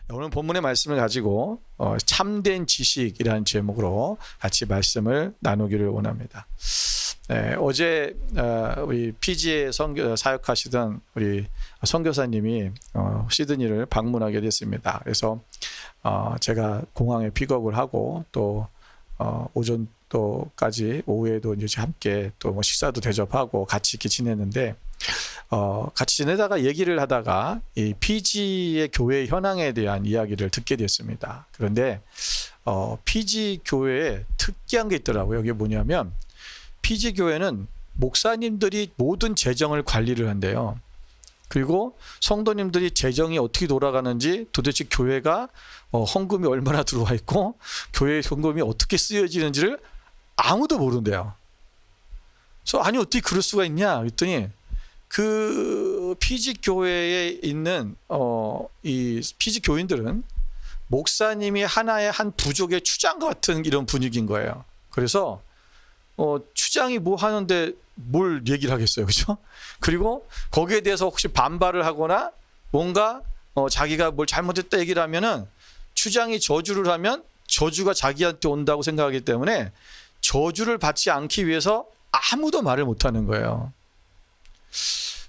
오늘 본문의 말씀을 가지고 참된 지식이라는 제목으로 같이 말씀을 나누기를 원합니다. 어제 우리 피지에 사역하시던 우리 선교사님이 시드니를 방문하게 됐습니다. 그래서 제가 공항에 픽업을 하고 또 오전 또까지 오후에도 이제 함께 또 뭐 식사도 대접하고 같이 이렇게 지냈는데 같이 지내다가 얘기를 하다가 이 피지의 교회 현황에 대한 이야기를 듣게 됐습니다. 그런데 피지 교회에 특이한 게 있더라고요. 이게 뭐냐면 피지 교회는 목사님들이 모든 재정을 관리를 한대요. 그리고 성도님들이 재정이 어떻게 돌아가는지 도대체 교회가 헌금이 얼마나 들어와 있고 교회 헌금이 어떻게 쓰여지는지를 아무도 모른대요. 그래서 아니 어떻게 그럴 수가 있냐 그랬더니 그 피지 교회에 있는 이 피지 교인들은 목사님이 하나의 한 부족의 추장 같은 이런 분위기인 거예요. 그래서 추장이 뭐 하는데 뭘 얘기를 하겠어요, 그렇죠? 그리고 거기에 대해서 혹시 반발을 하거나 뭔가 자기가 뭘 잘못했다 얘기를 하면은 추장이 저주를 하면 저주가 자기한테 온다고 생각하기 때문에 저주를 받지 않기 위해서 아무도 말을 못하는 거예요.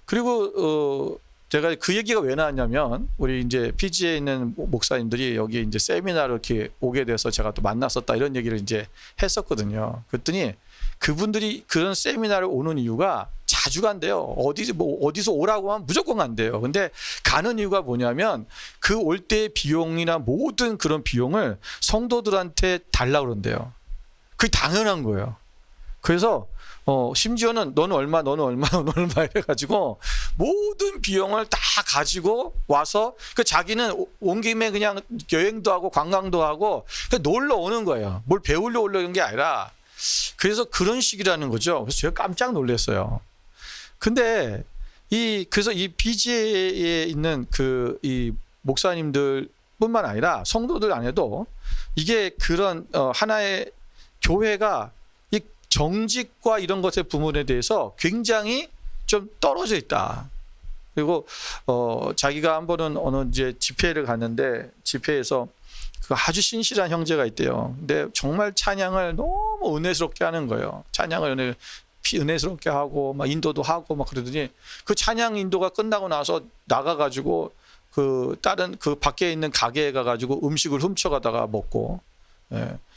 그리고 제가 그 얘기가 왜 나왔냐면 우리 이제 피지에 있는 목사님들이 여기 이제 세미나를 이렇게 오게 돼서 제가 또 만났었다 이런 얘기를 이제 했었거든요. 그랬더니 그분들이 그런 세미나를 오는 이유가 자주 간대요. 어디서 오라고 하면 무조건 간대요. 근데 가는 이유가 뭐냐면 그 올 때의 비용이나 모든 그런 비용을 성도들한테 달라고 그런대요. 그게 당연한 거예요. 그래서 심지어는 너는 얼마 이래가지고 모든 비용을 다 가지고 와서 자기는 온 김에 그냥 여행도 하고 관광도 하고 그냥 놀러 오는 거예요. 뭘 배우려 오려는 게 아니라 그래서 그런 식이라는 거죠. 그래서 제가 깜짝 놀랐어요. 근데 그래서 이 피지에 있는 이 목사님들뿐만 아니라 성도들 안에도 이게 그런 하나의 교회가 이 정직과 이런 것의 부분에 대해서 굉장히 좀 떨어져 있다. 그리고 자기가 한 번은 어느 이제 집회를 갔는데 집회에서 그 아주 신실한 형제가 있대요. 근데 정말 찬양을 너무 은혜스럽게 하는 거예요. 찬양을 은혜스럽게 하고 막 인도도 하고 막 그러더니 그 찬양 인도가 끝나고 나서 나가가지고 다른 밖에 있는 가게에 가가지고 음식을 훔쳐가다가 먹고,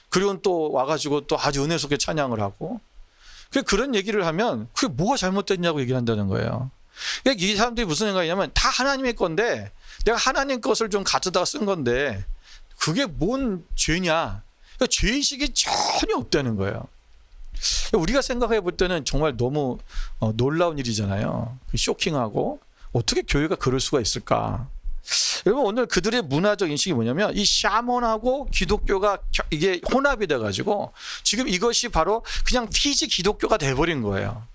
그리고 또 와가지고 또 아주 은혜스럽게 찬양을 하고, 그런 얘기를 하면 그게 뭐가 잘못됐냐고 얘기를 한다는 거예요. 이 사람들이 무슨 생각이냐면 다 하나님의 건데 내가 하나님 것을 좀 가져다가 쓴 건데 그게 뭔 죄냐? 그러니까 죄의식이 전혀 없다는 거예요. 우리가 생각해 볼 때는 정말 너무 놀라운 일이잖아요. 쇼킹하고 어떻게 교회가 그럴 수가 있을까? 여러분 오늘 그들의 문화적 인식이 뭐냐면 이 샤먼하고 기독교가 이게 혼합이 돼가지고 지금 이것이 바로 그냥 피지 기독교가 돼버린 거예요.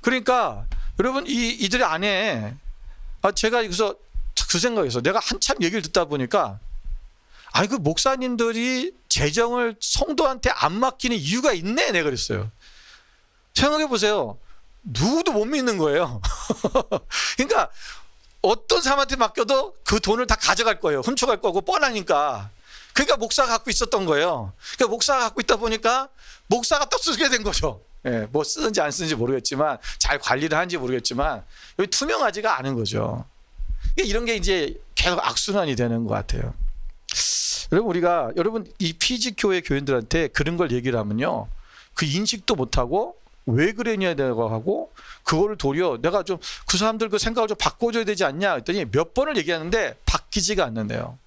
그러니까 여러분 이들의 안에 제가 여기서 그 생각에서 내가 한참 얘기를 듣다 보니까 그 목사님들이 재정을 성도한테 안 맡기는 이유가 있네 내가 그랬어요. 생각해 보세요. 누구도 못 믿는 거예요. 그러니까 어떤 사람한테 맡겨도 그 돈을 다 가져갈 거예요. 훔쳐갈 거고 뻔하니까. 그러니까 목사가 갖고 있었던 거예요. 그러니까 목사가 갖고 있다 보니까 목사가 또 쓰게 된 거죠. 뭐 쓰는지 안 쓰는지 모르겠지만 잘 관리를 하는지 모르겠지만 여기 투명하지가 않은 거죠. 이런 게 이제 계속 악순환이 되는 것 같아요. 여러분 이 피지 교회 교인들한테 그런 걸 얘기를 하면요, 그 인식도 못하고 왜 그랬냐고 하고 그거를 도리어 내가 좀 그 사람들 그 생각을 좀 바꿔줘야 되지 않냐 했더니 몇 번을 얘기하는데 바뀌지가 않는데요.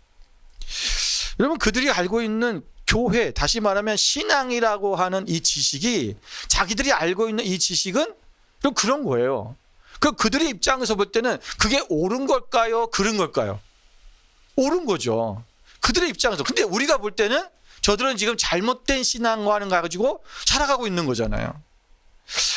여러분 그들이 알고 있는 교회, 다시 말하면 신앙이라고 하는 이 지식이 자기들이 알고 있는 이 지식은 그런 거예요. 그들의 입장에서 볼 때는 그게 옳은 걸까요? 그른 걸까요? 옳은 거죠. 그들의 입장에서. 근데 우리가 볼 때는 저들은 지금 잘못된 신앙과는 가지고 살아가고 있는 거잖아요.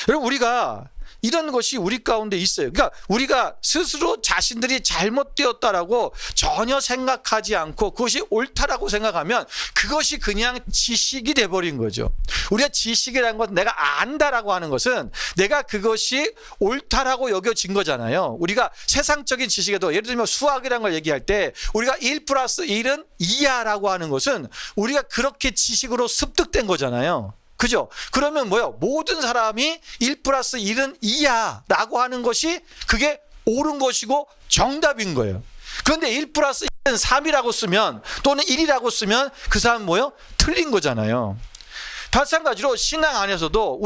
여러분 우리가 이런 것이 우리 가운데 있어요. 그러니까 우리가 스스로 자신들이 잘못되었다라고 전혀 생각하지 않고 그것이 옳다라고 생각하면 그것이 그냥 지식이 돼버린 거죠. 우리가 지식이라는 건 내가 안다라고 하는 것은 내가 그것이 옳다라고 여겨진 거잖아요. 우리가 세상적인 지식에도 예를 들면 수학이라는 걸 얘기할 때 우리가 1 플러스 1은 2야라고 하는 것은 우리가 그렇게 지식으로 습득된 거잖아요. 그죠? 그러면 뭐요? 모든 사람이 1 플러스 1은 2야 라고 하는 것이 그게 옳은 것이고 정답인 거예요. 그런데 1 플러스 1은 3이라고 쓰면 또는 1이라고 쓰면 그 사람은 뭐요? 틀린 거잖아요. 마찬가지로 신앙 안에서도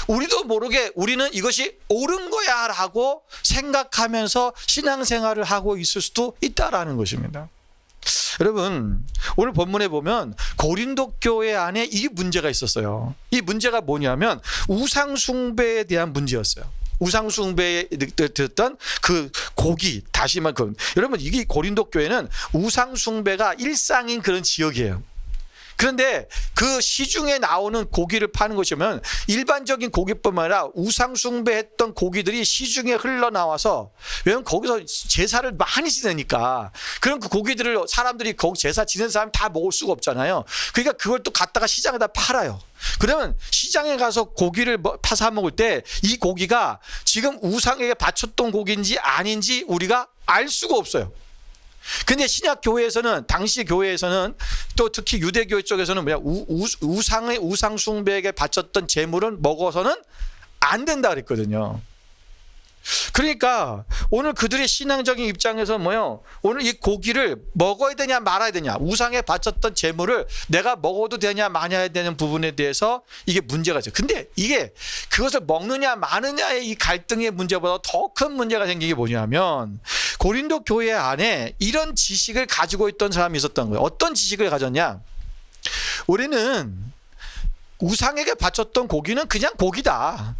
우리도 모르게 우리는 이것이 옳은 거야 라고 생각하면서 신앙생활을 하고 있을 수도 있다라는 것입니다. 여러분, 오늘 본문에 보면 고린도 교회 안에 이 문제가 있었어요. 이 문제가 뭐냐면 우상숭배에 대한 문제였어요. 우상숭배에 들었던 그 고기, 다시 말하면 여러분, 이게 고린도 교회는 우상숭배가 일상인 그런 지역이에요. 그런데 그 시중에 나오는 고기를 파는 것이면 일반적인 고기뿐만 아니라 우상숭배했던 고기들이 시중에 흘러나와서, 왜냐하면 거기서 제사를 많이 지내니까 그럼 그 고기들을 사람들이 거기 제사 지낸 사람이 다 먹을 수가 없잖아요. 그러니까 그걸 또 갖다가 시장에다 팔아요. 그러면 시장에 가서 고기를 파서 먹을 때 이 고기가 지금 우상에게 바쳤던 고기인지 아닌지 우리가 알 수가 없어요. 근데 신약 교회에서는, 당시 교회에서는 또 특히 유대교 쪽에서는 우상 숭배에게 바쳤던 제물을 먹어서는 안 된다 그랬거든요. 그러니까 오늘 그들의 신앙적인 입장에서 오늘 이 고기를 먹어야 되냐 말아야 되냐, 우상에 바쳤던 제물을 내가 먹어도 되냐 마냐에 되는 부분에 대해서 이게 문제가 있어요. 근데 이게 그것을 먹느냐 마느냐의 이 갈등의 문제보다 더 큰 문제가 생긴 게 뭐냐면 고린도 교회 안에 이런 지식을 가지고 있던 사람이 있었던 거예요. 어떤 지식을 가졌냐? 우리는 우상에게 바쳤던 고기는 그냥 고기다.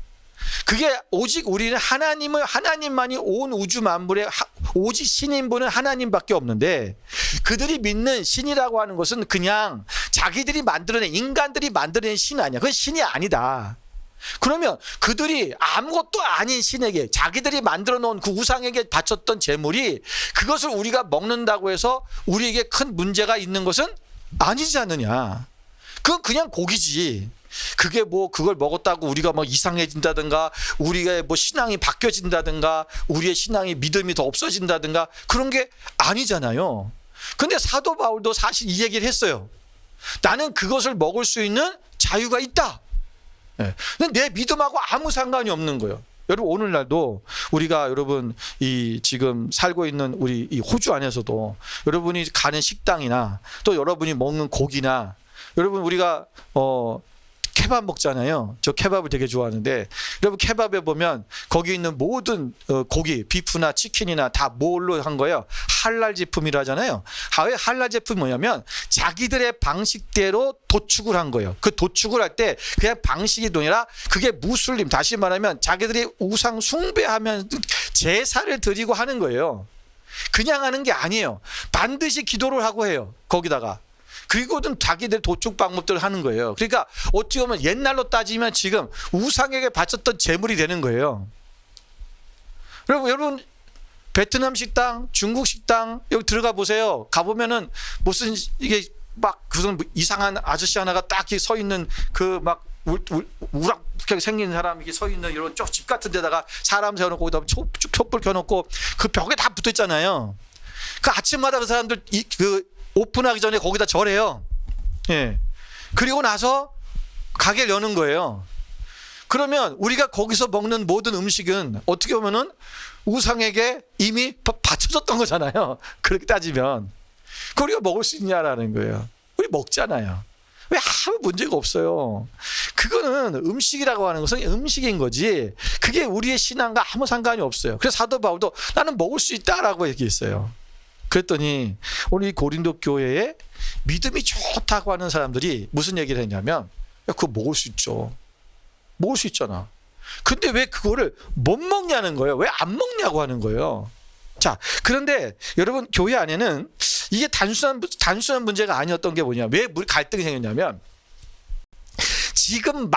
그게 오직 우리는 하나님만이 온 우주 만물의 오직 신인 분은 하나님밖에 없는데, 그들이 믿는 신이라고 하는 것은 그냥 자기들이 만들어낸, 인간들이 만들어낸 신 아니야. 그건 신이 아니다. 그러면 그들이 아무것도 아닌 신에게, 자기들이 만들어 놓은 그 우상에게 바쳤던 제물이 그것을 우리가 먹는다고 해서 우리에게 큰 문제가 있는 것은 아니지 않느냐. 그건 그냥 고기지. 그게 그걸 먹었다고 우리가 이상해진다든가, 우리가 신앙이 바뀌어진다든가, 우리의 신앙이 믿음이 더 없어진다든가, 그런 게 아니잖아요. 근데 사도 바울도 사실 이 얘기를 했어요. 나는 그것을 먹을 수 있는 자유가 있다. 근데 내 믿음하고 아무 상관이 없는 거예요. 여러분, 오늘날도 우리가 여러분 이 지금 살고 있는 우리 이 호주 안에서도 여러분이 가는 식당이나 또 여러분이 먹는 고기나, 여러분 우리가 케밥 먹잖아요. 저 케밥을 되게 좋아하는데, 여러분 케밥에 보면 거기 있는 모든 고기, 비프나 치킨이나 다 뭘로 한 거예요? 할랄 제품이라 하잖아요. 왜 할랄 제품이 뭐냐면 자기들의 방식대로 도축을 한 거예요. 그 도축을 할 때 그냥 방식이 아니라 그게 무슬림, 다시 말하면 자기들이 우상 숭배하면 제사를 드리고 하는 거예요. 그냥 하는 게 아니에요. 반드시 기도를 하고 해요. 거기다가. 그리고는 자기들 도축 방법들을 하는 거예요. 그러니까 어찌 보면 옛날로 따지면 지금 우상에게 바쳤던 제물이 되는 거예요. 여러분 베트남 식당, 중국 식당 여기 들어가 보세요. 가보면은 무슨 이게 무슨 이상한 아저씨 하나가 딱 서 있는 우락하게 생긴 사람 이게 서 있는 이런 집 같은 데다가 사람 세워놓고 거기다 촛불 켜놓고 그 벽에 다 붙어 있잖아요. 그 아침마다 그 사람들 오픈하기 전에 거기다 절해요. 예. 그리고 나서 가게를 여는 거예요. 그러면 우리가 거기서 먹는 모든 음식은 어떻게 보면은 우상에게 이미 바쳐졌던 거잖아요. 그렇게 따지면. 그걸 우리가 먹을 수 있냐라는 거예요. 우리 먹잖아요. 왜 아무 문제가 없어요. 그거는 음식이라고 하는 것은 음식인 거지, 그게 우리의 신앙과 아무 상관이 없어요. 그래서 사도 바울도 나는 먹을 수 있다라고 얘기했어요. 그랬더니 오늘 이 고린도 교회에 믿음이 좋다고 하는 사람들이 무슨 얘기를 했냐면, 야, 그거 먹을 수 있죠. 먹을 수 있잖아. 근데 왜 그거를 못 먹냐는 거예요. 왜 안 먹냐고 하는 거예요. 자, 그런데 여러분 교회 안에는 이게 단순한 문제가 아니었던 게 뭐냐. 왜 갈등이 생겼냐면, 지금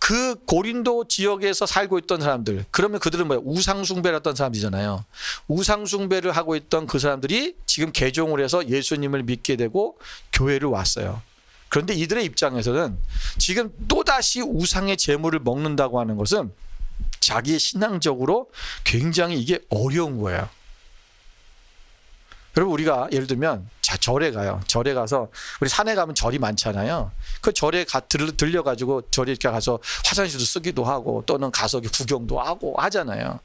그 고린도 지역에서 살고 있던 사람들, 그러면 그들은 뭐예요? 우상숭배를 했던 사람들이잖아요. 우상숭배를 하고 있던 그 사람들이 지금 개종을 해서 예수님을 믿게 되고 교회를 왔어요. 그런데 이들의 입장에서는 지금 또다시 우상의 제물을 먹는다고 하는 것은 자기 신앙적으로 굉장히 이게 어려운 거예요. 여러분, 우리가 예를 들면 절에 가요. 절에 가서, 우리 산에 가면 절이 많잖아요. 그 절에 들려가지고 절에 이렇게 가서 화장실도 쓰기도 하고 또는 가서 구경도 하고 하잖아요.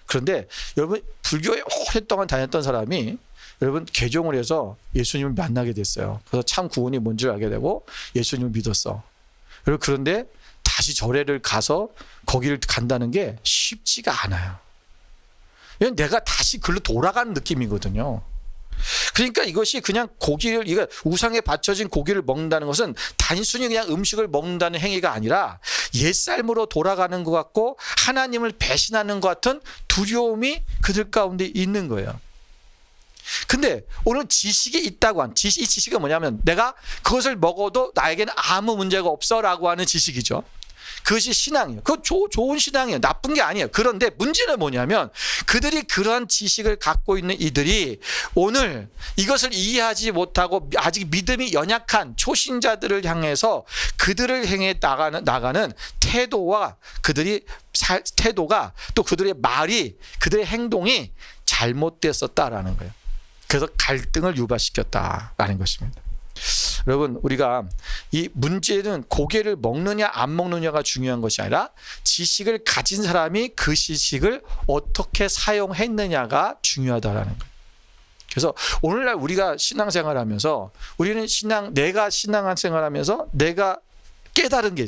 그런데 여러분, 불교에 오랫동안 다녔던 사람이 여러분 개종을 해서 예수님을 만나게 됐어요. 그래서 참 구원이 뭔지를 알게 되고 예수님을 믿었어. 여러분, 그런데 다시 절에를 가서 거기를 간다는 게 쉽지가 않아요. 왜냐면 내가 다시 글로 돌아가는 느낌이거든요. 그러니까 이것이 그냥 고기를, 이거 우상에 바쳐진 고기를 먹는다는 것은 단순히 그냥 음식을 먹는다는 행위가 아니라 옛삶으로 돌아가는 것 같고 하나님을 배신하는 것 같은 두려움이 그들 가운데 있는 거예요. 근데 오늘 지식이 있다고 한, 이 지식은 뭐냐면 내가 그것을 먹어도 나에게는 아무 문제가 없어라고 하는 지식이죠. 그것이 신앙이에요. 그거 좋은 신앙이에요. 나쁜 게 아니에요. 그런데 문제는 뭐냐면 그들이 그러한 지식을 갖고 있는 이들이 오늘 이것을 이해하지 못하고 아직 믿음이 연약한 초신자들을 향해서 그들을 향해 나가는 태도와 태도가 또 그들의 말이, 그들의 행동이 잘못됐었다라는 거예요. 그래서 갈등을 유발시켰다라는 것입니다. 여러분, 우리가 이 문제는 고개를 먹느냐 안 먹느냐가 중요한 것이 아니라 지식을 가진 사람이 그 지식을 어떻게 사용했느냐가 중요하다라는 거예요. 그래서 오늘날 우리가 신앙생활하면서 우리는 내가 신앙생활하면서 내가 깨달은 게,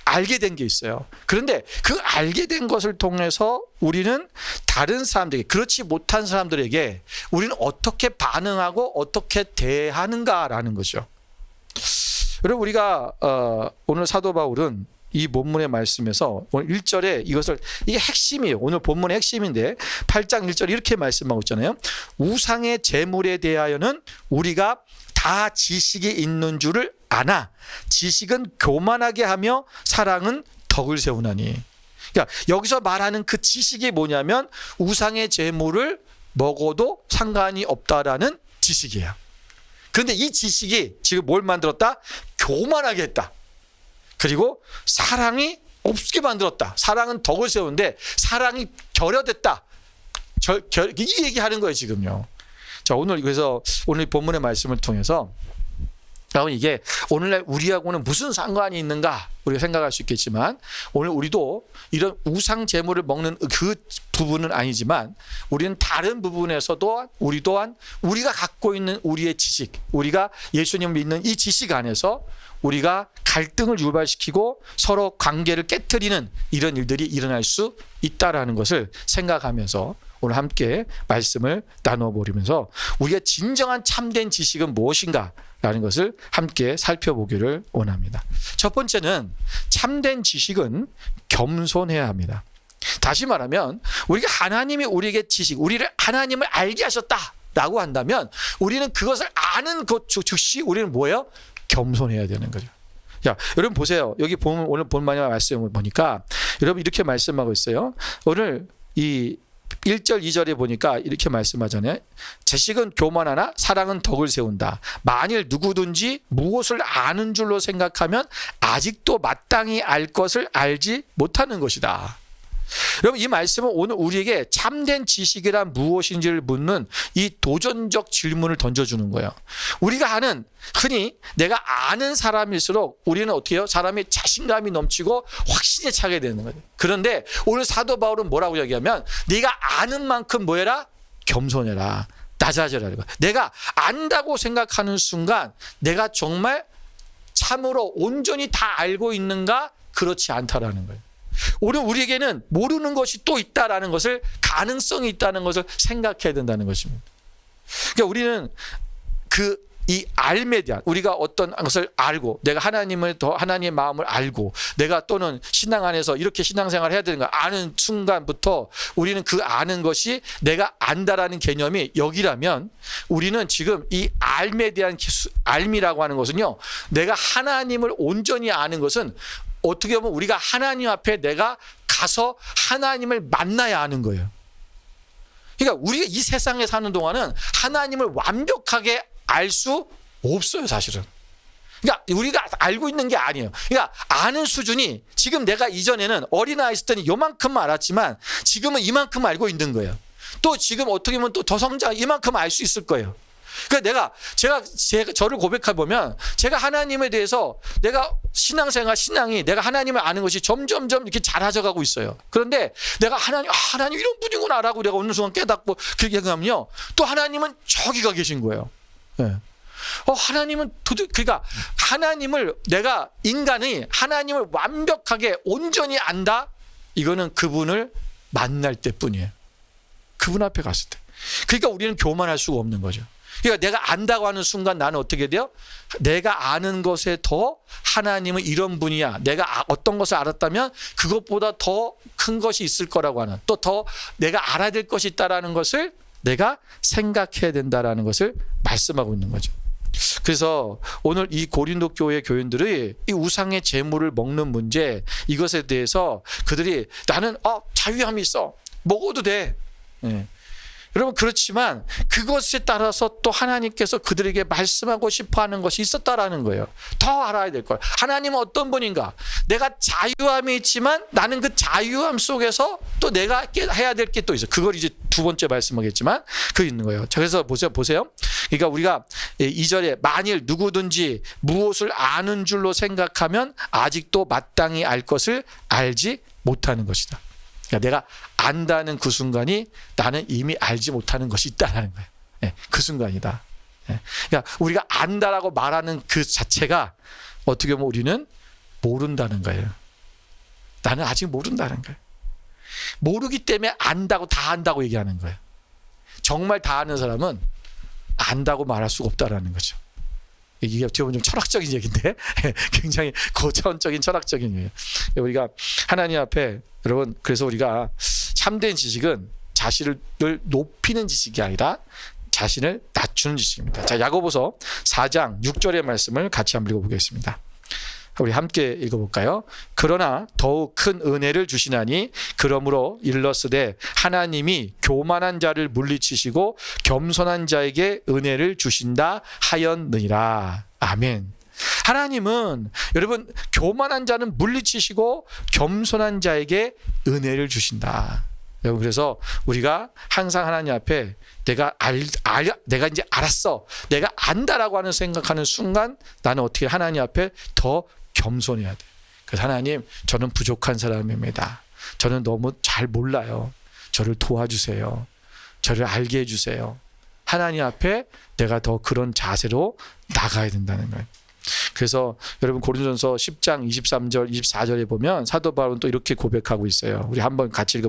알게 된 게 있어요. 그런데 그 알게 된 것을 통해서 우리는 다른 사람들에게, 그렇지 못한 사람들에게 우리는 어떻게 반응하고 어떻게 대하는가라는 거죠. 여러분, 우리가 오늘 사도 바울은 이 본문의 말씀에서 오늘 1절에 이게 핵심이에요. 오늘 본문의 핵심인데 8장 1절 이렇게 말씀하고 있잖아요. 우상의 제물에 대하여는 우리가 다 지식이 있는 줄을 아나 지식은 교만하게 하며 사랑은 덕을 세우나니. 그러니까 여기서 말하는 그 지식이 뭐냐면 우상의 제물을 먹어도 상관이 없다라는 지식이에요. 그런데 이 지식이 지금 뭘 만들었다? 교만하게 했다. 그리고 사랑이 없게 만들었다. 사랑은 덕을 세우는데 사랑이 결여됐다. 이 얘기하는 거예요, 지금요. 자, 그래서 오늘 본문의 말씀을 통해서 이게 오늘날 우리하고는 무슨 상관이 있는가 우리가 생각할 수 있겠지만, 오늘 우리도 이런 우상 제물을 먹는 그 부분은 아니지만 우리는 다른 부분에서도 우리 또한 우리가 갖고 있는 우리의 지식, 우리가 예수님을 믿는 이 지식 안에서 우리가 갈등을 유발시키고 서로 관계를 깨트리는 이런 일들이 일어날 수 있다라는 것을 생각하면서 오늘 함께 말씀을 나눠보면서 우리가 진정한 참된 지식은 무엇인가 라는 것을 함께 살펴보기를 원합니다. 첫 번째는 참된 지식은 겸손해야 합니다. 다시 말하면 우리가 하나님이 우리에게 우리를 하나님을 알게 하셨다라고 한다면 우리는 그것을 아는 것 즉시 우리는 뭐예요? 겸손해야 되는 거죠. 자, 여러분 보세요. 여기 보면 오늘 본문의 말씀을 보니까 여러분 이렇게 말씀하고 있어요. 오늘 이 1절 2절에 보니까 이렇게 말씀하잖아요. 지식은 교만하나 사랑은 덕을 세운다. 만일 누구든지 무엇을 아는 줄로 생각하면 아직도 마땅히 알 것을 알지 못하는 것이다. 여러분, 이 말씀은 오늘 우리에게 참된 지식이란 무엇인지를 묻는 이 도전적 질문을 던져주는 거예요. 우리가 흔히 내가 아는 사람일수록 우리는 어떻게 해요? 사람이 자신감이 넘치고 확신에 차게 되는 거예요. 그런데 오늘 사도 바울은 뭐라고 얘기하면 네가 아는 만큼 뭐해라? 겸손해라. 낮아져라. 내가 안다고 생각하는 순간 내가 정말 참으로 온전히 다 알고 있는가? 그렇지 않다라는 거예요. 오늘 우리에게는 모르는 것이 또 있다라는 것을, 가능성이 있다는 것을 생각해야 된다는 것입니다. 그러니까 우리는 이 알에 대한, 우리가 어떤 것을 알고 내가 하나님의 마음을 알고 내가 또는 신앙 안에서 이렇게 신앙생활을 해야 되는 걸 아는 순간부터 우리는 그 아는 것이 내가 안다라는 개념이 여기라면 우리는 지금 이 알에 대한 알미라고 하는 것은요, 내가 하나님을 온전히 아는 것은 어떻게 보면 우리가 하나님 앞에 내가 가서 하나님을 만나야 하는 거예요. 그러니까 우리가 이 세상에 사는 동안은 하나님을 완벽하게 알 수 없어요, 사실은. 그러니까 우리가 알고 있는 게 아니에요. 그러니까 아는 수준이 지금 내가 이전에는 어린아이 있을 때는 요만큼만 알았지만 지금은 이만큼 알고 있는 거예요. 또 지금 어떻게 보면 또 더 성장 이만큼 알 수 있을 거예요. 그러니까 제가 저를 고백해 보면 제가 하나님에 대해서 내가 신앙이 내가 하나님을 아는 것이 점점점 이렇게 잘해져 가고 있어요. 그런데 내가 하나님 이런 분이구나라고 내가 어느 순간 깨닫고 그렇게 하면요, 또 하나님은 저기가 계신 거예요. 네. 하나님은 그러니까 하나님을 내가 인간이 하나님을 완벽하게 온전히 안다. 이거는 그분을 만날 때뿐이에요. 그분 앞에 갔을 때. 그러니까 우리는 교만할 수가 없는 거죠. 그러니까 내가 안다고 하는 순간 나는 어떻게 돼요? 내가 아는 것에 더 하나님은 이런 분이야. 내가 어떤 것을 알았다면 그것보다 더 큰 것이 있을 거라고 하는, 또 더 내가 알아야 될 것이 있다라는 것을 내가 생각해야 된다라는 것을 말씀하고 있는 거죠. 그래서 오늘 이 고린도 교회 교인들이 이 우상의 제물을 먹는 문제, 이것에 대해서 그들이 나는 자유함이 있어, 먹어도 돼. 네. 여러분, 그렇지만 그것에 따라서 또 하나님께서 그들에게 말씀하고 싶어하는 것이 있었다라는 거예요. 더 알아야 될 거예요. 하나님은 어떤 분인가? 내가 자유함이 있지만 나는 그 자유함 속에서 또 내가 해야 될 게 또 있어요. 그걸 이제 두 번째 말씀하겠지만 그 있는 거예요. 그래서 보세요. 그러니까 우리가 2절에 만일 누구든지 무엇을 아는 줄로 생각하면 아직도 마땅히 알 것을 알지 못하는 것이다. 그러니까 내가 안다는 그 순간이 나는 이미 알지 못하는 것이 있다는 거예요. 네, 그 순간이다. 네. 그러니까 우리가 안다라고 말하는 그 자체가 어떻게 보면 우리는 모른다는 거예요. 나는 아직 모른다는 거예요. 모르기 때문에 안다고, 다 안다고 얘기하는 거예요. 정말 다 아는 사람은 안다고 말할 수가 없다라는 거죠. 이게 어떻게 보면 좀 철학적인 얘기인데 굉장히 고차원적인 철학적인 얘기예요. 우리가 하나님 앞에, 여러분, 그래서 우리가 참된 지식은 자신을 높이는 지식이 아니라 자신을 낮추는 지식입니다. 자, 야고보서 4장 6절의 말씀을 같이 한번 읽어보겠습니다. 우리 함께 읽어볼까요? 그러나 더욱 큰 은혜를 주시나니 그러므로 일러스되 하나님이 교만한 자를 물리치시고 겸손한 자에게 은혜를 주신다 하였느니라. 아멘. 하나님은 여러분 교만한 자는 물리치시고 겸손한 자에게 은혜를 주신다. 여러분, 그래서 우리가 항상 하나님 앞에 내가 이제 알았어, 내가 안다라고 하는 생각하는 순간 나는 어떻게 하나님 앞에 더 겸손해야 돼. 그래서 하나님, 저는 부족한 사람입니다. 저는 너무 잘 몰라요. 저를 도와주세요. 저를 알게 해주세요. 하나님 앞에 내가 더 그런 자세로 나가야 된다는 거예요. 그래서 여러분 고린도전서 10장 23절 24절에 보면 사도 바울은 또 이렇게 고백하고 있어요. 우리 한번 같이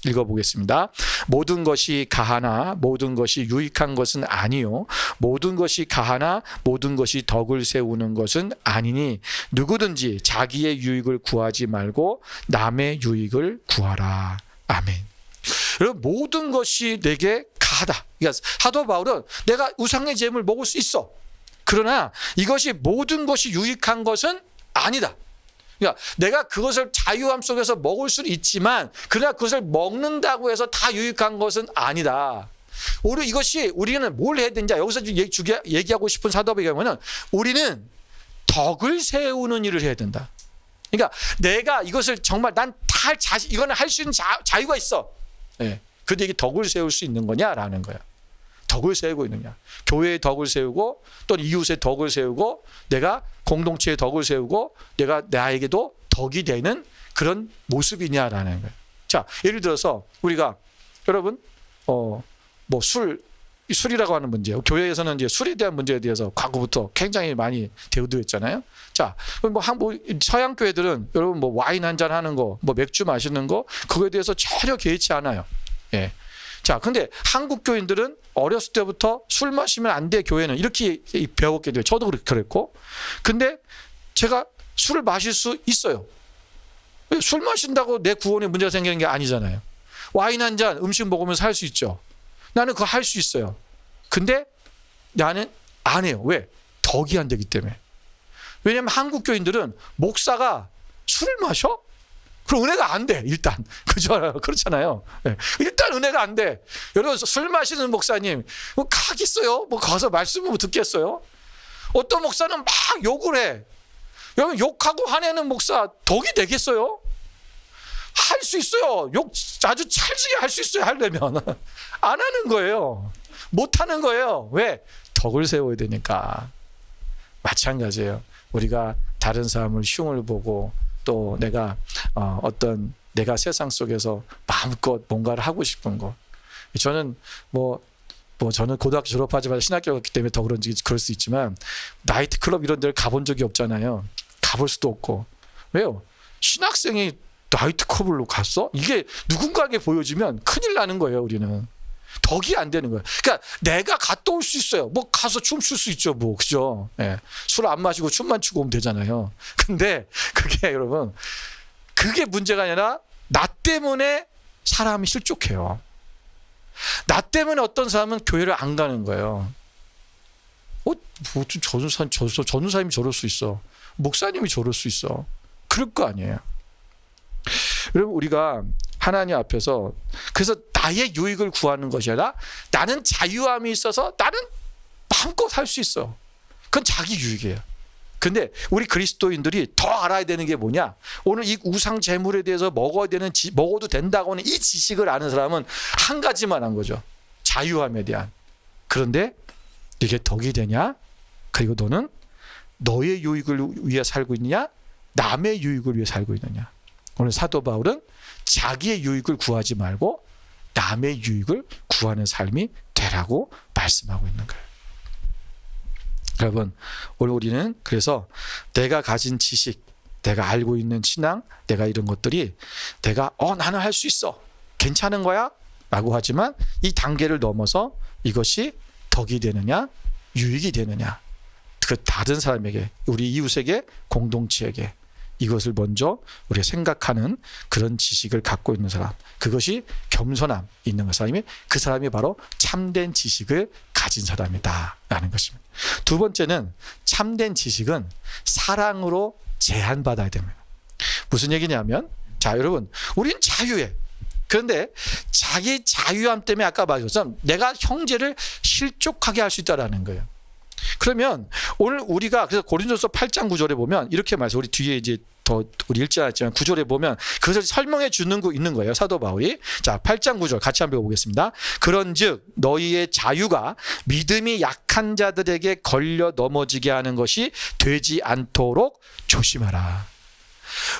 읽어보겠습니다. 모든 것이 가하나 모든 것이 유익한 것은 아니요 모든 것이 가하나 모든 것이 덕을 세우는 것은 아니니 누구든지 자기의 유익을 구하지 말고 남의 유익을 구하라. 아멘. 여러분, 모든 것이 내게 가하다. 그러니까 사도 바울은 내가 우상의 제물 먹을 수 있어. 그러나 이것이 모든 것이 유익한 것은 아니다. 그러니까 내가 그것을 자유함 속에서 먹을 수는 있지만 그러나 그것을 먹는다고 해서 다 유익한 것은 아니다. 오히려 이것이 우리는 뭘 해야 되는지 여기서 얘기하고 싶은 사도바울의 경우는 우리는 덕을 세우는 일을 해야 된다. 그러니까 내가 이것을 정말 난 다 할 자신, 이거는 할 수 있는 자유가 있어. 네. 그런데 이게 덕을 세울 수 있는 거냐라는 거야. 덕을 세우고 있느냐. 교회의 덕을 세우고 또 이웃의 덕을 세우고 내가 공동체의 덕을 세우고 내가 나에게도 덕이 되는 그런 모습이냐라는 거예요. 자, 예를 들어서 우리가 여러분 뭐 술이라고 하는 문제요. 교회에서는 이제 술에 대한 문제에 대해서 과거부터 굉장히 많이 대우했잖아요. 자, 뭐 서양 교회들은 여러분 뭐 와인 한잔 하는 거, 뭐 맥주 마시는 거, 그거에 대해서 전혀 개의치 않아요. 예. 자, 근데 한국 교인들은 어렸을 때부터 술 마시면 안 돼, 교회는. 이렇게 배웠게 돼요. 저도 그랬고. 근데 제가 술을 마실 수 있어요. 술 마신다고 내 구원에 문제가 생기는 게 아니잖아요. 와인 한 잔 음식 먹으면서 할 수 있죠. 나는 그거 할 수 있어요. 근데 나는 안 해요. 왜? 덕이 안 되기 때문에. 왜냐하면 한국 교인들은 목사가 술을 마셔? 그럼 은혜가 안 돼, 일단. 그죠? 그렇잖아요. 네. 일단 은혜가 안 돼. 여러분, 술 마시는 목사님, 뭐 가겠어요? 뭐 가서 말씀을 뭐 듣겠어요? 어떤 목사는 막 욕을 해. 여러분, 욕하고 화내는 목사 덕이 되겠어요? 할 수 있어요. 욕 아주 찰지게 할 수 있어요, 하려면. 안 하는 거예요. 못 하는 거예요. 왜? 덕을 세워야 되니까. 마찬가지예요. 우리가 다른 사람을 흉을 보고 또 내가 내가 세상 속에서 마음껏 뭔가를 하고 싶은 거. 저는 저는 고등학교 졸업하자마자 신학교를 갔기 때문에 더 그런지 그럴 수 있지만 나이트클럽 이런 데를 가본 적이 없잖아요. 가볼 수도 없고. 왜요? 신학생이 나이트클럽으로 갔어? 이게 누군가에게 보여지면 큰일 나는 거예요, 우리는. 덕이 안 되는 거예요. 그러니까 내가 갔다 올 수 있어요. 뭐 가서 춤출 수 있죠, 뭐. 그죠? 예. 술 안 마시고 춤만 추고 오면 되잖아요. 근데 그게 여러분, 그게 문제가 아니라 나 때문에 사람이 실족해요. 나 때문에 어떤 사람은 교회를 안 가는 거예요. 전우사님이 저럴 수 있어. 목사님이 저럴 수 있어. 그럴 거 아니에요. 여러분, 우리가 하나님 앞에서 그래서 나의 유익을 구하는 것이 아니라 나는 자유함이 있어서 나는 마음껏 할 수 있어. 그건 자기 유익이에요. 근데 우리 그리스도인들이 더 알아야 되는 게 뭐냐? 오늘 이 우상 제물에 대해서 먹어도 된다고 하는 이 지식을 아는 사람은 한 가지만 한 거죠. 자유함에 대한. 그런데 이게 덕이 되냐? 그리고 너는 너의 유익을 위해 살고 있느냐? 남의 유익을 위해 살고 있느냐? 오늘 사도 바울은 자기의 유익을 구하지 말고 남의 유익을 구하는 삶이 되라고 말씀하고 있는 거예요. 여러분, 오늘 우리는 그래서 내가 가진 지식, 내가 알고 있는 신앙, 내가 이런 것들이 내가 나는 할 수 있어, 괜찮은 거야? 라고 하지만 이 단계를 넘어서 이것이 덕이 되느냐, 유익이 되느냐, 그 다른 사람에게, 우리 이웃에게, 공동체에게 이것을 먼저 우리가 생각하는 그런 지식을 갖고 있는 사람, 그것이 겸손함 있는 사람이, 그 사람이 바로 참된 지식을 가진 사람이다 라는 것입니다. 두 번째는 참된 지식은 사랑으로 제한받아야 됩니다. 무슨 얘기냐면, 자 여러분, 우린 자유해. 그런데 자기 자유함 때문에 아까 말했지만 내가 형제를 실족하게 할 수 있다는 거예요. 그러면 오늘 우리가 그래서 고린도서 8장 9절에 보면 이렇게 말해서, 우리 뒤에 이제 더 우리 읽지 않았지만 9절에 보면 그것을 설명해 주는 거 있는 거예요, 사도 바울이. 자, 8장 9절 같이 한번 읽어보겠습니다. 그런즉 너희의 자유가 믿음이 약한 자들에게 걸려 넘어지게 하는 것이 되지 않도록 조심하라.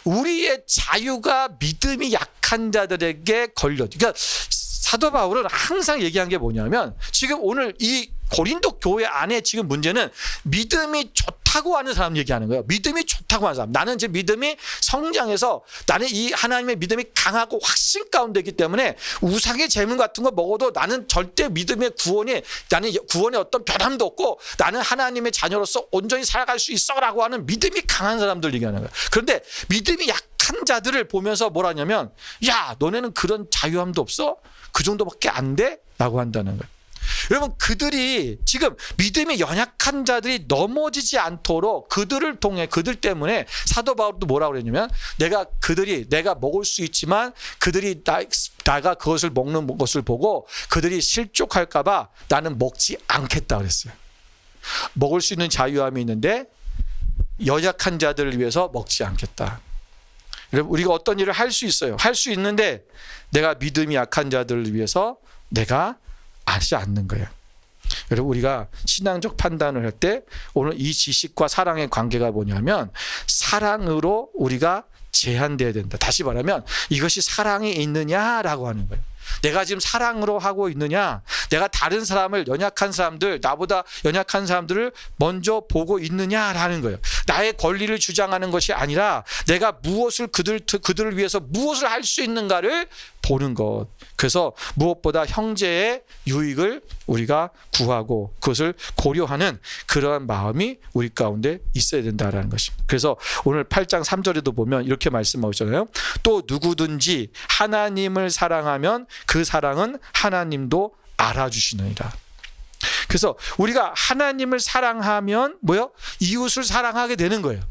우리의 자유가 믿음이 약한 자들에게 걸려. 그러니까 사도 바울은 항상 얘기한 게 뭐냐면, 지금 오늘 이 고린도 교회 안에 지금 문제는 믿음이 좋다고 하는 사람 얘기하는 거예요. 믿음이 좋다고 하는 사람. 나는 이제 믿음이 성장해서 나는 이 하나님의 믿음이 강하고 확신 가운데 있기 때문에 우상의 재물 같은 거 먹어도 나는 절대 믿음의 나는 구원에 어떤 변함도 없고 나는 하나님의 자녀로서 온전히 살아갈 수 있어라고 하는 믿음이 강한 사람들 얘기하는 거예요. 그런데 믿음이 약한 자들을 보면서 뭐라냐면, 야, 너네는 그런 자유함도 없어? 그 정도밖에 안 돼? 라고 한다는 거예요. 여러분, 그들이 지금 믿음이 연약한 자들이 넘어지지 않도록 그들 때문에 사도 바울도 뭐라고 그랬냐면, 내가 먹을 수 있지만 그들이 나가 그것을 먹는 것을 보고 그들이 실족할까 봐 나는 먹지 않겠다 그랬어요. 먹을 수 있는 자유함이 있는데 연약한 자들을 위해서 먹지 않겠다. 여러분, 우리가 어떤 일을 할 수 있어요. 할 수 있는데 내가 믿음이 약한 자들을 위해서 내가 하지 않는 거예요. 여러분, 우리가 신앙적 판단을 할 때 오늘 이 지식과 사랑의 관계가 뭐냐면, 사랑으로 우리가 제한돼야 된다. 다시 말하면 이것이 사랑이 있느냐라고 하는 거예요. 내가 지금 사랑으로 하고 있느냐, 내가 다른 사람을, 연약한 사람들, 나보다 연약한 사람들을 먼저 보고 있느냐라는 거예요. 나의 권리를 주장하는 것이 아니라 내가 무엇을 그들을 위해서 무엇을 할 수 있는가를 보는 것. 그래서 무엇보다 형제의 유익을 우리가 구하고 그것을 고려하는 그러한 마음이 우리 가운데 있어야 된다라는 것입니다. 그래서 오늘 8장 3절에도 보면 이렇게 말씀하고 있잖아요. 또 누구든지 하나님을 사랑하면 그 사랑은 하나님도 알아주시느니라. 그래서 우리가 하나님을 사랑하면 이웃을 사랑하게 되는 거예요.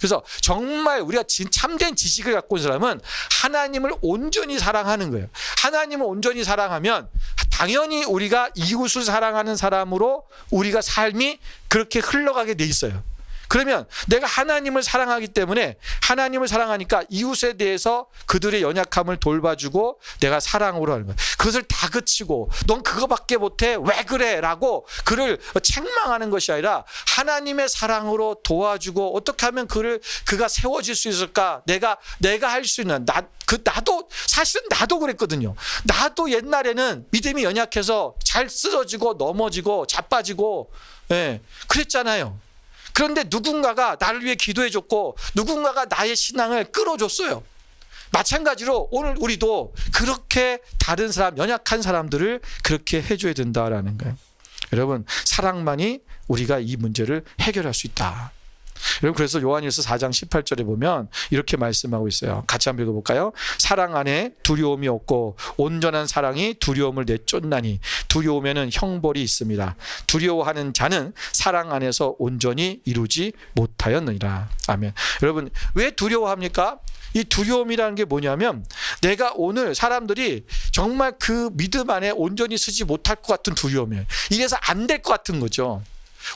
그래서 정말 우리가 참된 지식을 갖고 온 사람은 하나님을 온전히 사랑하는 거예요. 하나님을 온전히 사랑하면 당연히 우리가 이웃을 사랑하는 사람으로 우리가 삶이 그렇게 흘러가게 돼 있어요. 그러면 내가 하나님을 사랑하기 때문에 하나님을 사랑하니까 이웃에 대해서 그들의 연약함을 돌봐주고 내가 사랑으로 하는 거예요. 그것을 다그치고 넌 그거밖에 못해 왜 그래 라고 그를 책망하는 것이 아니라 하나님의 사랑으로 도와주고 어떻게 하면 그가 세워질 수 있을까, 내가 할 수 있는 나도 사실은 나도 그랬거든요. 나도 옛날에는 믿음이 연약해서 잘 쓰러지고 넘어지고 자빠지고 그랬잖아요. 그런데 누군가가 나를 위해 기도해줬고 누군가가 나의 신앙을 끌어줬어요. 마찬가지로 오늘 우리도 그렇게 다른 사람, 연약한 사람들을 그렇게 해줘야 된다라는 거예요. 여러분, 사랑만이 우리가 이 문제를 해결할 수 있다. 여러분, 그래서 요한일서 4장 18절에 보면 이렇게 말씀하고 있어요. 같이 한번 읽어볼까요? 사랑 안에 두려움이 없고 온전한 사랑이 두려움을 내쫓나니 두려움에는 형벌이 있습니다. 두려워하는 자는 사랑 안에서 온전히 이루지 못하였느니라. 아멘. 여러분, 왜 두려워합니까? 이 두려움이라는 게 뭐냐면 내가 오늘 사람들이 정말 그 믿음 안에 온전히 서지 못할 것 같은 두려움이에요. 이래서 안 될 것 같은 거죠.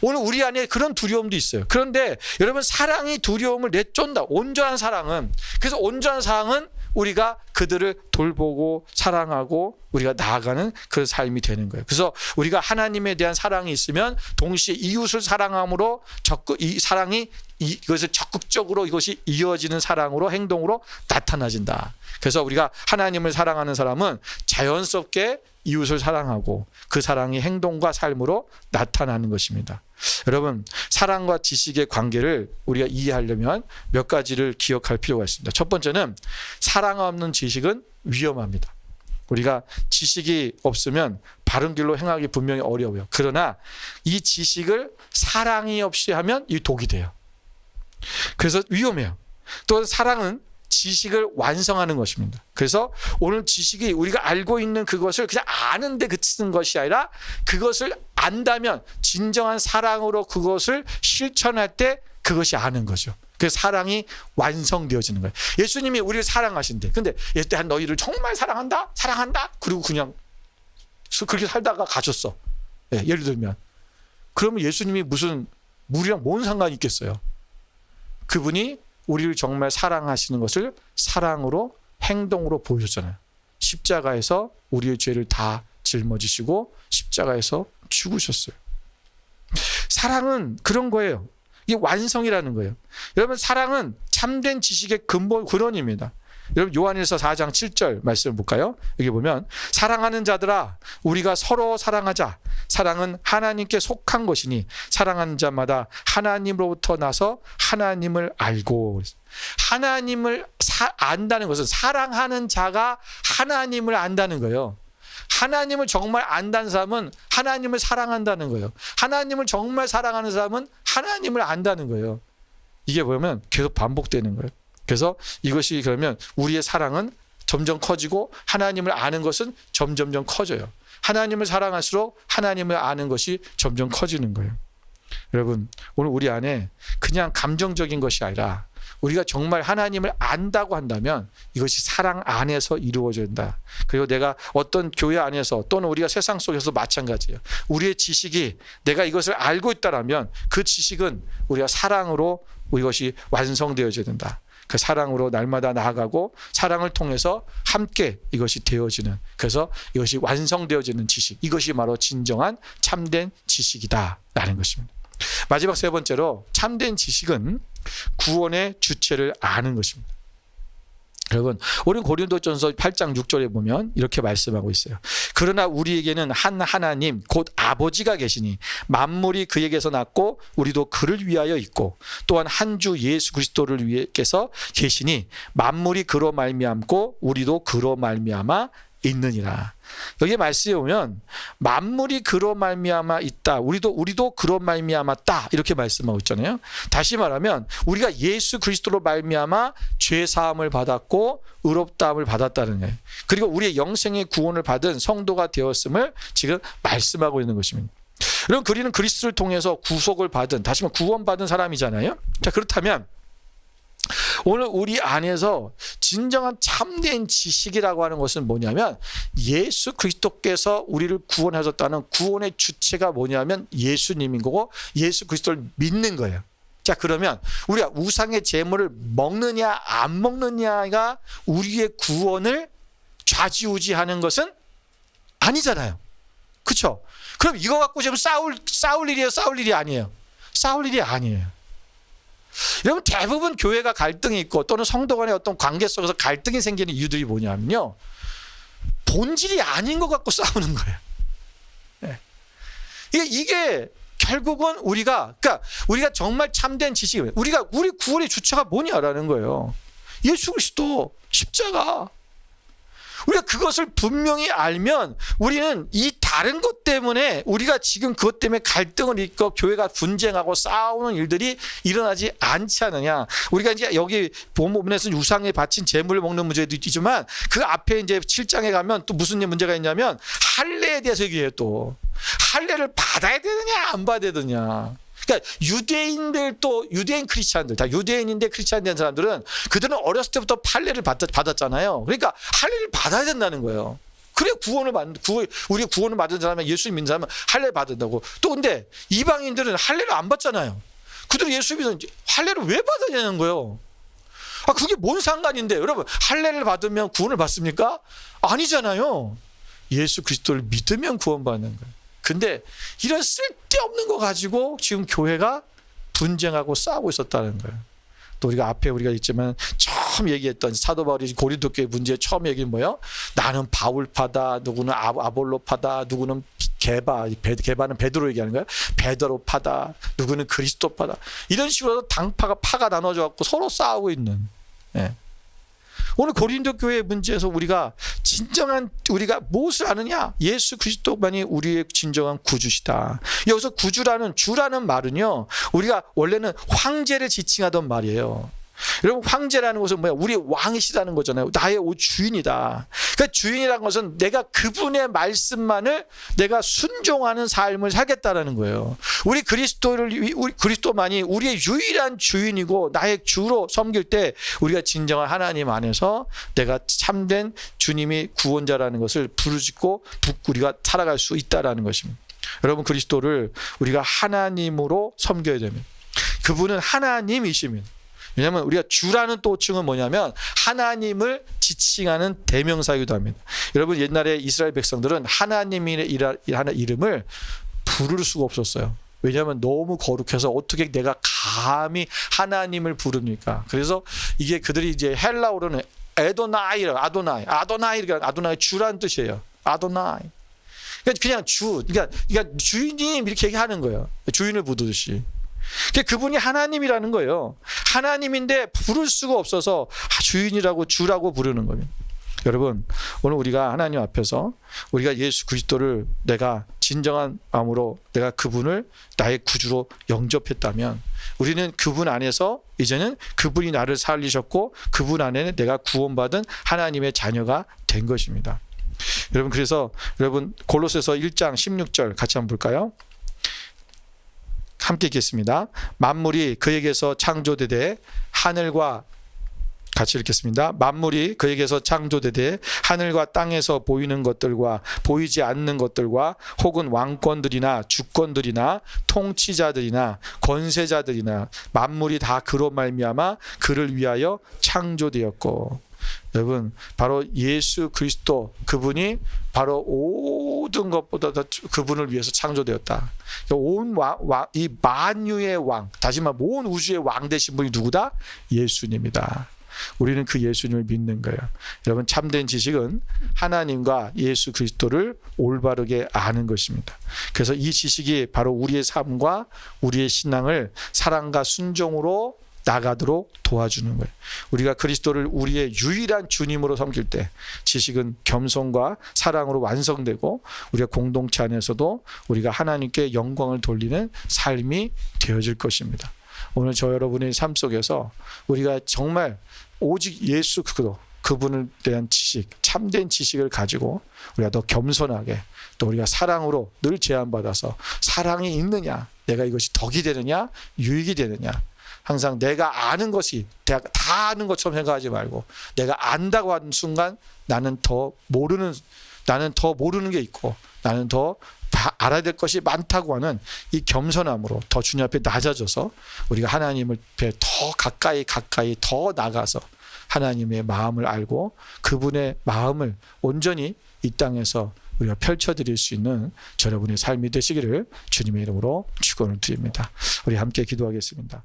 오늘 우리 안에 그런 두려움도 있어요. 그런데 여러분, 사랑이 두려움을 내쫓는다. 온전한 사랑은, 그래서 온전한 사랑은 우리가 그들을 돌보고 사랑하고 우리가 나아가는 그 삶이 되는 거예요. 그래서 우리가 하나님에 대한 사랑이 있으면 동시에 이웃을 사랑함으로 이 사랑이 이것을 적극적으로 이것이 이어지는 사랑으로, 행동으로 나타나진다. 그래서 우리가 하나님을 사랑하는 사람은 자연스럽게 이웃을 사랑하고 그 사랑이 행동과 삶으로 나타나는 것입니다. 여러분, 사랑과 지식의 관계를 우리가 이해하려면 몇 가지를 기억할 필요가 있습니다. 첫 번째는 사랑 없는 지식은 위험합니다. 우리가 지식이 없으면 바른 길로 행하기 분명히 어려워요. 그러나 이 지식을 사랑이 없이 하면 이 독이 돼요. 그래서 위험해요. 또 사랑은 지식을 완성하는 것입니다. 그래서 오늘 지식이 우리가 알고 있는 그것을 그냥 아는데 그치는 것이 아니라 그것을 안다면 진정한 사랑으로 그것을 실천할 때 그것이 아는 거죠. 그래서 사랑이 완성되어지는 거예요. 예수님이 우리를 사랑하신대. 근데 얘때 너희를 정말 사랑한다? 사랑한다? 그리고 그냥 그렇게 살다가 가셨어. 예를 들면. 그러면 예수님이 무슨 우리랑 뭔 상관이 있겠어요? 그분이 우리를 정말 사랑하시는 것을 사랑으로, 행동으로 보여줬잖아요. 십자가에서 우리의 죄를 다 짊어지시고 십자가에서 죽으셨어요. 사랑은 그런 거예요. 이게 완성이라는 거예요. 여러분, 사랑은 참된 지식의 근원입니다. 여러분, 요한일서 4장 7절 말씀을 볼까요? 여기 보면 사랑하는 자들아 우리가 서로 사랑하자. 사랑은 하나님께 속한 것이니 사랑하는 자마다 하나님으로부터 나서 하나님을 알고. 하나님을 안다는 것은 사랑하는 자가 하나님을 안다는 거예요. 하나님을 정말 안다는 사람은 하나님을 사랑한다는 거예요. 하나님을 정말 사랑하는 사람은 하나님을 안다는 거예요. 이게 보면 계속 반복되는 거예요. 그래서 이것이 그러면 우리의 사랑은 점점 커지고 하나님을 아는 것은 점점점 커져요. 하나님을 사랑할수록 하나님을 아는 것이 점점 커지는 거예요. 여러분, 오늘 우리 안에 그냥 감정적인 것이 아니라 우리가 정말 하나님을 안다고 한다면 이것이 사랑 안에서 이루어진다. 그리고 내가 어떤 교회 안에서 또는 우리가 세상 속에서 마찬가지예요. 우리의 지식이 내가 이것을 알고 있다라면 그 지식은 우리가 사랑으로 이것이 완성되어져야 된다. 그 사랑으로 날마다 나아가고 사랑을 통해서 함께 이것이 되어지는, 그래서 이것이 완성되어지는 지식, 이것이 바로 진정한 참된 지식이다라는 것입니다. 마지막 세 번째로 참된 지식은 구원의 주체를 아는 것입니다. 여러분, 우리 고린도전서 8장 6절에 보면 이렇게 말씀하고 있어요. 그러나 우리에게는 한 하나님 곧 아버지가 계시니 만물이 그에게서 났고 우리도 그를 위하여 있고 또한 한 주 예수 그리스도를 위해서 계시니 만물이 그로 말미암고 우리도 그로 말미암아 있느니라. 여기 말씀에 보면 만물이 그로 말미암아 있다. 우리도 그로 말미암았다. 이렇게 말씀하고 있잖아요. 다시 말하면 우리가 예수 그리스도로 말미암아 죄 사함을 받았고 의롭다함을 받았다는 거예요. 그리고 우리의 영생의 구원을 받은 성도가 되었음을 지금 말씀하고 있는 것입니다. 그럼 우리는 그리스도를 통해서 구속을 받은, 다시 말하면 구원받은 사람이잖아요. 자, 그렇다면 오늘 우리 안에서 진정한 참된 지식이라고 하는 것은 뭐냐면 예수 그리스도께서 우리를 구원하셨다는 구원의 주체가 뭐냐면 예수님인 거고 예수 그리스도를 믿는 거예요. 자, 그러면 우리가 우상의 제물을 먹느냐 안 먹느냐가 우리의 구원을 좌지우지하는 것은 아니잖아요. 그렇죠? 그럼 이거 갖고 지금 싸울 일이에요? 싸울 일이 아니에요? 싸울 일이 아니에요. 여러분, 대부분 교회가 갈등이 있고 또는 성도 간의 어떤 관계 속에서 갈등이 생기는 이유들이 뭐냐면요, 본질이 아닌 것 갖고 싸우는 거예요. 네. 이게 결국은 우리가 정말 참된 지식이 우리 구원의 주체가 뭐냐라는 거예요. 예수 그리스도 십자가. 우리가 그것을 분명히 알면 우리는 이 다른 것 때문에 우리가 지금 그것 때문에 갈등을 일고 교회가 분쟁하고 싸우는 일들이 일어나지 않지 않느냐. 우리가 이제 여기 본문에서는 우상에 바친 제물을 먹는 문제도 있지만 그 앞에 이제 7장에 가면 또 무슨 문제가 있냐면 할례에 대해서 얘기해요. 또 할례를 받아야 되느냐 안 받아야 되느냐. 그러니까 유대인 크리스찬들, 다 유대인인데 크리스찬 된 사람들은 그들은 어렸을 때부터 할례를 받았잖아요. 그러니까 할례를 받아야 된다는 거예요. 그래 우리가 구원을 받은 사람은, 예수님 믿는 사람은 할례를 받는다고. 또 근데 이방인들은 할례를 안 받잖아요. 그들은 예수 믿는 할례를 왜 받아야 되는 거예요? 그게 뭔 상관인데? 여러분, 할례를 받으면 구원을 받습니까? 아니잖아요. 예수 그리스도를 믿으면 구원받는 거예요. 근데 이런 쓸데없는 거 가지고 지금 교회가 분쟁하고 싸우고 있었다는 거예요. 또 우리가 있지만 처음 얘기했던 사도 바울이 고린도 교회 문제 처음 얘기는 뭐예요? 나는 바울파다, 누구는 아볼로파다, 누구는 게바는 베드로 얘기하는 거예요. 베드로파다, 누구는 그리스도파다. 이런 식으로 파가 나눠져 갖고 서로 싸우고 있는. 예. 오늘 고린도 교회의 문제에서 우리가 무엇을 아느냐? 예수 그리스도만이 우리의 진정한 구주시다. 여기서 주라는 말은요, 우리가 원래는 황제를 지칭하던 말이에요. 여러분, 황제라는 것은 뭐야? 우리의 왕이시라는 거잖아요. 나의 주인이다. 그러니까 주인이라는 것은 내가 그분의 말씀만을 내가 순종하는 삶을 살겠다라는 거예요. 우리 그리스도만이 우리의 유일한 주인이고 나의 주로 섬길 때 우리가 진정한 하나님 안에서 내가 참된 주님이 구원자라는 것을 부르짖고 우리가 살아갈 수 있다라는 것입니다. 여러분, 그리스도를 우리가 하나님으로 섬겨야 됩니다. 그분은 하나님이십니다. 왜냐하면 우리가 주라는 또 호칭은 뭐냐면 하나님을 지칭하는 대명사이기도 합니다. 여러분, 옛날에 이스라엘 백성들은 하나님의 이름을 부를 수가 없었어요. 왜냐하면 너무 거룩해서 어떻게 내가 감히 하나님을 부릅니까? 그래서 이게 그들이 이제 헬라어로는 아도나이 주라는 뜻이에요. 아도나이. 그냥 그러니까 주인님 이렇게 얘기하는 거예요. 주인을 부르듯이. 그분이 하나님이라는 거예요. 하나님인데 부를 수가 없어서 주인이라고 주라고 부르는 겁니다. 여러분, 오늘 우리가 하나님 앞에서 우리가 예수 그리스도를 내가 진정한 마음으로 내가 그분을 나의 구주로 영접했다면 우리는 그분 안에서 이제는 그분이 나를 살리셨고 그분 안에는 내가 구원받은 하나님의 자녀가 된 것입니다. 여러분, 그래서 골로새서 1장 16절 같이 한번 볼까요? 함께 읽겠습니다. 만물이 그에게서 창조되되 하늘과 같이 읽겠습니다. 만물이 그에게서 창조되되 하늘과 땅에서 보이는 것들과 보이지 않는 것들과 혹은 왕권들이나 주권들이나 통치자들이나 권세자들이나 만물이 다 그로 말미암아 그를 위하여 창조되었고. 여러분, 바로 예수 그리스도 그분이 바로 모든 것보다 그분을 위해서 창조되었다. 이 만유의 왕, 다시 말해 온 우주의 왕 되신 분이 누구다? 예수님이다. 우리는 그 예수님을 믿는 거예요. 여러분, 참된 지식은 하나님과 예수 그리스도를 올바르게 아는 것입니다. 그래서 이 지식이 바로 우리의 삶과 우리의 신앙을 사랑과 순종으로 나가도록 도와주는 거예요. 우리가 그리스도를 우리의 유일한 주님으로 섬길 때 지식은 겸손과 사랑으로 완성되고 우리가 공동체 안에서도 우리가 하나님께 영광을 돌리는 삶이 되어질 것입니다. 오늘 여러분의 삶 속에서 우리가 정말 오직 예수 그분을 대한 지식, 참된 지식을 가지고 우리가 더 겸손하게 또 우리가 사랑으로 늘 제한받아서 사랑이 있느냐, 내가 이것이 덕이 되느냐, 유익이 되느냐, 항상 내가 아는 것이 다 아는 것처럼 생각하지 말고 내가 안다고 하는 순간 나는 더 모르는 게 있고 나는 더 알아야 될 것이 많다고 하는 이 겸손함으로 더 주님 앞에 낮아져서 우리가 하나님을 더 가까이 더 나가서 하나님의 마음을 알고 그분의 마음을 온전히 이 땅에서 우리가 펼쳐드릴 수 있는 여러분의 삶이 되시기를 주님의 이름으로 축원을 드립니다. 우리 함께 기도하겠습니다.